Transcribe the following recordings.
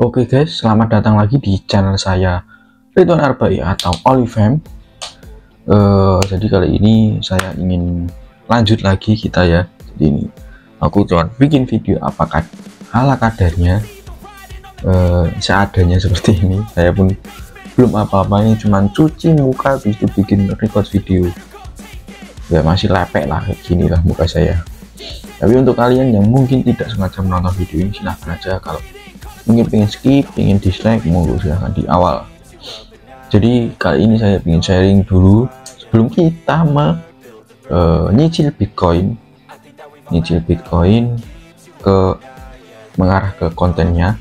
Oke guys, selamat datang lagi di channel saya Ridwan Arbai atau Olivem. Jadi kali ini saya ingin lanjut lagi kita ya. Jadi ini aku cuma bikin video apakah ala kadarnya, seadanya seperti ini. Saya pun belum apa-apa, ini cuma cuci muka habis itu bikin record video. Ya masih lepek lah, kayak gini lah muka saya. Tapi untuk kalian yang mungkin tidak sengaja menonton video ini, silahkan aja. Kalau mungkin pengen skip, pengen dislike, monggo silahkan di awal. Jadi kali ini saya ingin sharing dulu sebelum kita nyicil Bitcoin mengarah ke kontennya.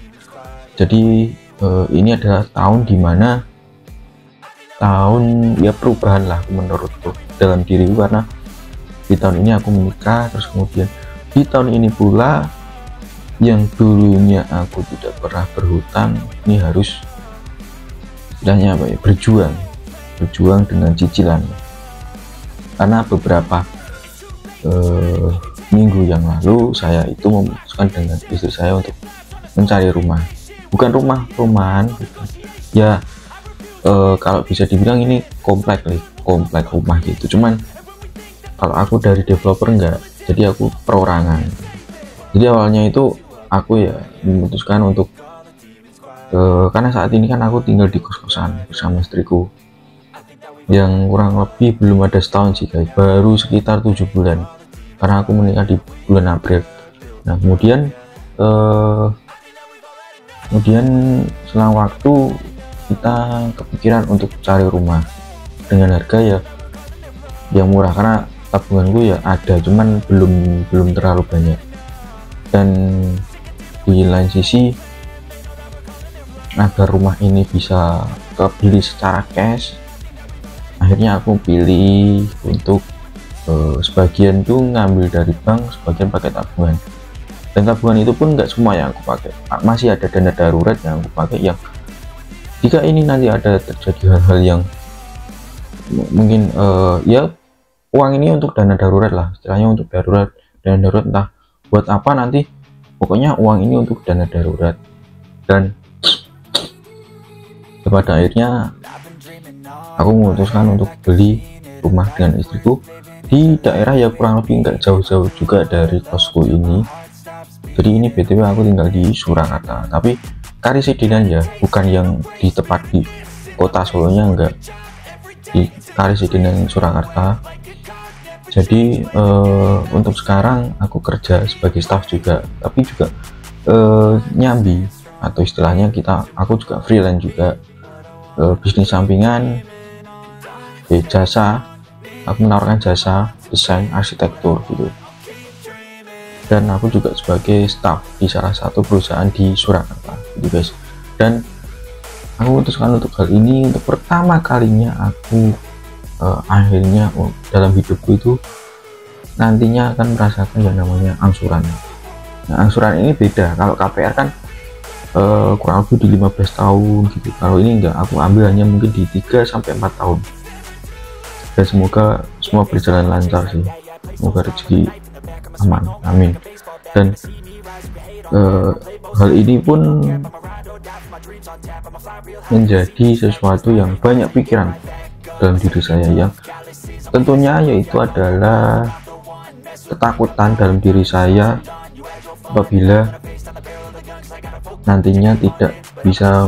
Jadi ini adalah tahun dimana tahun ya perubahan lah menurutku dalam diriku, karena di tahun ini aku menikah, terus kemudian di tahun ini pula yang dulunya aku tidak pernah berhutang, ini harus istilahnya apa ya, berjuang dengan cicilan. Karena beberapa minggu yang lalu saya itu memutuskan dengan istri saya untuk mencari rumah, bukan rumahan gitu ya, kalau bisa dibilang ini komplek rumah gitu. Cuman kalau aku dari developer enggak, jadi aku perorangan. Jadi awalnya itu aku ya memutuskan untuk karena saat ini kan aku tinggal di kos-kosan bersama istriku yang kurang lebih belum ada setahun sih guys, baru sekitar 7 bulan karena aku menikah di bulan April. Nah kemudian selang waktu kita kepikiran untuk cari rumah dengan harga ya yang murah, karena tabunganku ya ada, cuman belum terlalu banyak. Dan di lain sisi, agar rumah ini bisa kebeli secara cash, akhirnya aku pilih untuk sebagian tuh ngambil dari bank, sebagian pakai tabungan. Dan tabungan itu pun nggak semua yang aku pakai, masih ada dana darurat yang aku pakai, yang jika ini nanti ada terjadi hal-hal yang mungkin ya uang ini untuk dana darurat lah, istilahnya untuk dana darurat entah buat apa nanti, pokoknya uang ini untuk dana darurat. Dan pada akhirnya aku memutuskan untuk beli rumah dengan istriku di daerah ya kurang lebih nggak jauh-jauh juga dari kosku ini. Jadi ini BTW aku tinggal di Surakarta, tapi Karisidenan ya, bukan yang di tepat di kota Solonya, enggak, di Karisidenan Surakarta. Jadi untuk sekarang aku kerja sebagai staff juga, tapi juga nyambi atau istilahnya aku juga freelance juga, bisnis sampingan, jasa. Aku menawarkan jasa desain arsitektur gitu. Dan aku juga sebagai staff di salah satu perusahaan di Surakarta gitu guys. Dan aku memutuskan untuk hal ini, untuk pertama kalinya aku akhirnya dalam hidupku itu nantinya akan merasakan yang namanya angsuran. Nah, angsuran ini beda, kalau KPR kan kurang lebih di 15 tahun gitu, kalau ini enggak, aku ambil hanya mungkin di 3-4 tahun. Dan semoga semua berjalan lancar sih, semoga rezeki aman, amin. Dan hal ini pun menjadi sesuatu yang banyak pikiran dalam diri saya, yang tentunya yaitu adalah ketakutan dalam diri saya apabila nantinya tidak bisa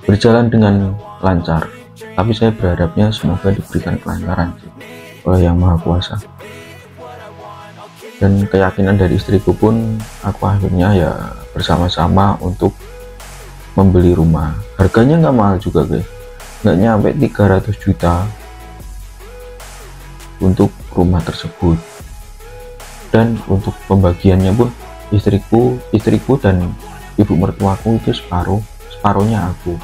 berjalan dengan lancar. Tapi saya berharapnya semoga diberikan kelancaran oleh Yang Maha Kuasa. Dan keyakinan dari istriku pun, aku akhirnya ya bersama-sama untuk membeli rumah. Harganya nggak mahal juga guys, nggak nyampe 300 juta untuk rumah tersebut. Dan untuk pembagiannya pun istriku dan ibu mertuaku itu separuhnya aku,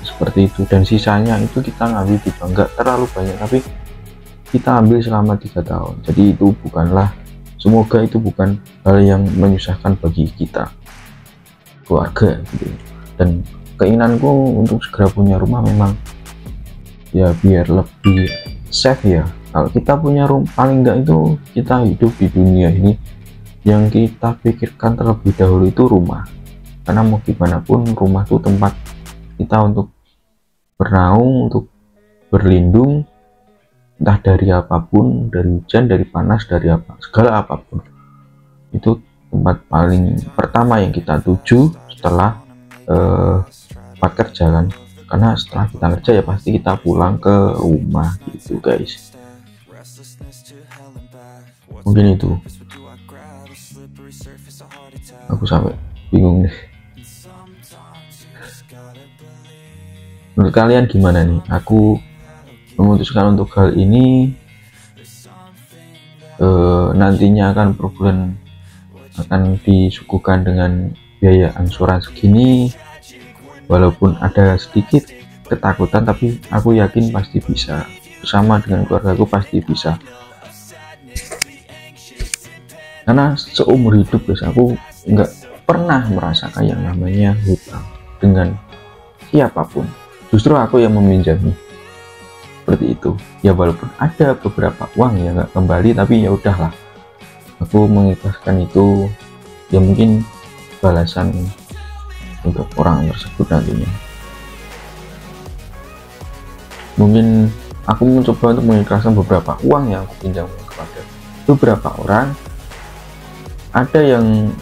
seperti itu. Dan sisanya itu kita ngambil juga nggak terlalu banyak, tapi kita ambil selama 3 tahun. Jadi itu semoga itu bukan hal yang menyusahkan bagi kita keluarga gitu. Dan keinginanku untuk segera punya rumah memang ya biar lebih safe ya. Kalau kita punya rumah, paling enggak itu kita hidup di dunia ini yang kita pikirkan terlebih dahulu itu rumah, karena mau gimana pun rumah itu tempat kita untuk bernaung, untuk berlindung, entah dari apapun, dari hujan, dari panas, dari apa, segala apapun. Itu tempat paling pertama yang kita tuju setelah tempat kerja kan, karena setelah kita kerja ya pasti kita pulang ke rumah gitu guys. Mungkin itu, aku sampai bingung nih. Menurut kalian gimana nih? Aku memutuskan untuk hal ini, nantinya akan per bulan akan disuguhkan dengan biaya angsuran segini. Walaupun ada sedikit ketakutan, tapi aku yakin pasti bisa. Bersama dengan keluarga aku pasti bisa. Karena seumur hidup guys, aku nggak pernah merasakan yang namanya hutang dengan siapapun. Justru aku yang meminjami, seperti itu. Ya walaupun ada beberapa uang yang nggak kembali, tapi ya udahlah. Aku mengikhlaskan itu. Ya mungkin balasan untuk orang tersebut nantinya. Mungkin aku mencoba untuk mengikhlaskan beberapa uang yang aku pinjam kepada beberapa orang. Ada yang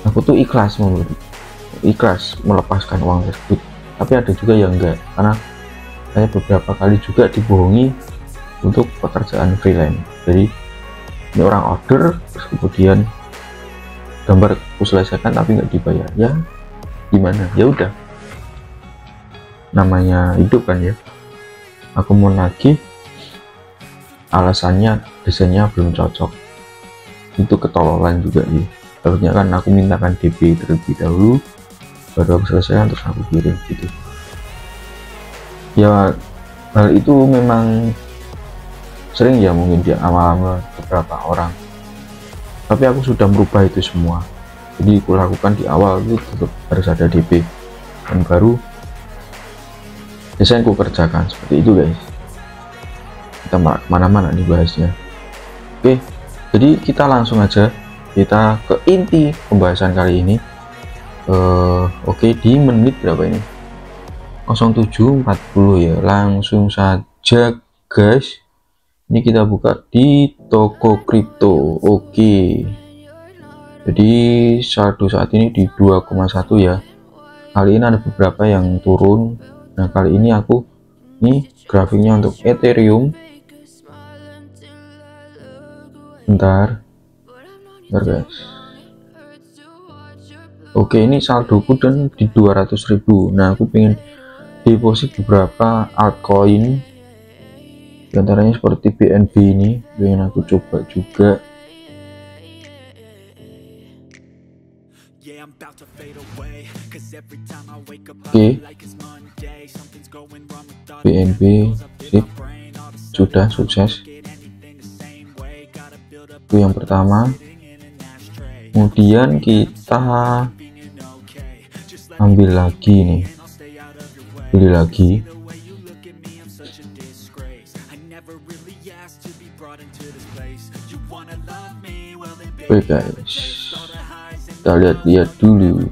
aku tuh ikhlas melepaskan uang tersebut, tapi ada juga yang enggak, karena saya beberapa kali juga dibohongi untuk pekerjaan freelance. Jadi ini orang order, terus kemudian gambar aku selesaikan tapi nggak dibayar. Ya gimana, ya udah, namanya hidup kan ya. Aku mau nagih, alasannya desainnya belum cocok, itu ketololan juga sih. Harusnya kan aku mintakan DP terlebih dahulu, baru aku selesaikan terus aku kirim gitu. Ya hal itu memang sering ya mungkin di awal-awal beberapa orang, tapi aku sudah merubah itu semua. Jadi aku lakukan di awal itu tetap harus ada DP, dan baru desain ku kerjakan. Seperti itu guys. Kita mana-mana nih bahasnya. Oke, jadi kita langsung aja kita ke inti pembahasan kali ini. Oke, di menit berapa ini? 07.40 ya. Langsung saja guys, ini kita buka di toko kripto. Oke, jadi saldo saat ini di 2,1 ya. Kali ini ada beberapa yang turun. Nah kali ini aku ini grafiknya untuk Ethereum. Bentar guys. Oke, ini saldoku dan di 200.000. Nah aku pengen deposit beberapa altcoin, diantaranya seperti BNB ini, pengen aku coba juga. Oke, BNB sip, sudah sukses. Itu yang pertama. Kemudian kita ambil lagi nih, beli lagi. Oke guys, kita lihat-lihat dulu,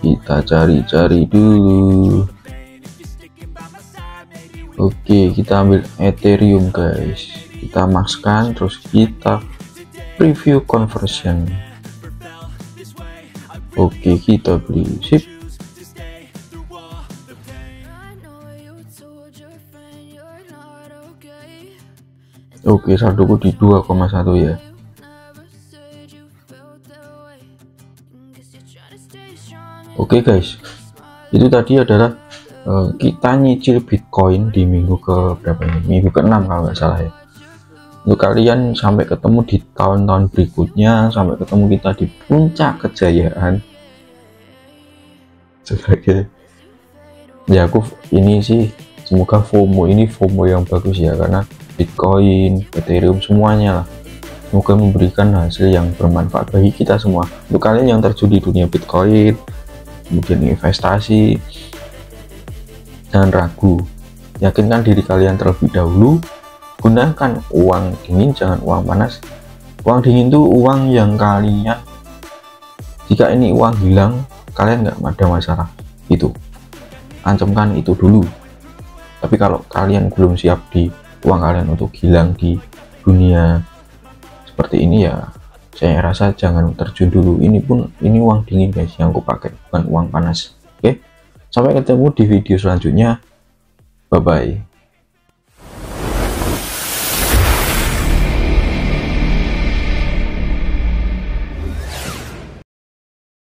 kita cari-cari dulu. Oke, kita ambil Ethereum guys, kita masukkan, terus kita preview conversion. Oke, kita beli, sip. Oke, saldoku di 2,1 ya. Oke guys, itu tadi adalah kita nyicil Bitcoin di minggu ke berapa ini? Minggu ke-6 kalau nggak salah ya. Untuk kalian sampai ketemu di tahun-tahun berikutnya, sampai ketemu kita di puncak kejayaan. Sebagai ya aku ini sih, semoga FOMO ini FOMO yang bagus ya, karena Bitcoin, Ethereum semuanya lah, semoga memberikan hasil yang bermanfaat bagi kita semua. Untuk kalian yang terjun di dunia Bitcoin, kemudian investasi, jangan ragu, yakinkan diri kalian terlebih dahulu. Gunakan uang dingin, jangan uang panas, Uang dingin tuh uang yang kalian, jika ini uang hilang kalian nggak ada masalah, itu ancamkan itu dulu. Tapi kalau kalian belum siap di uang kalian untuk hilang di dunia seperti ini, ya saya rasa jangan terjun dulu. Ini uang dingin guys yang aku pakai, bukan uang panas. Oke, sampai ketemu di video selanjutnya, bye bye.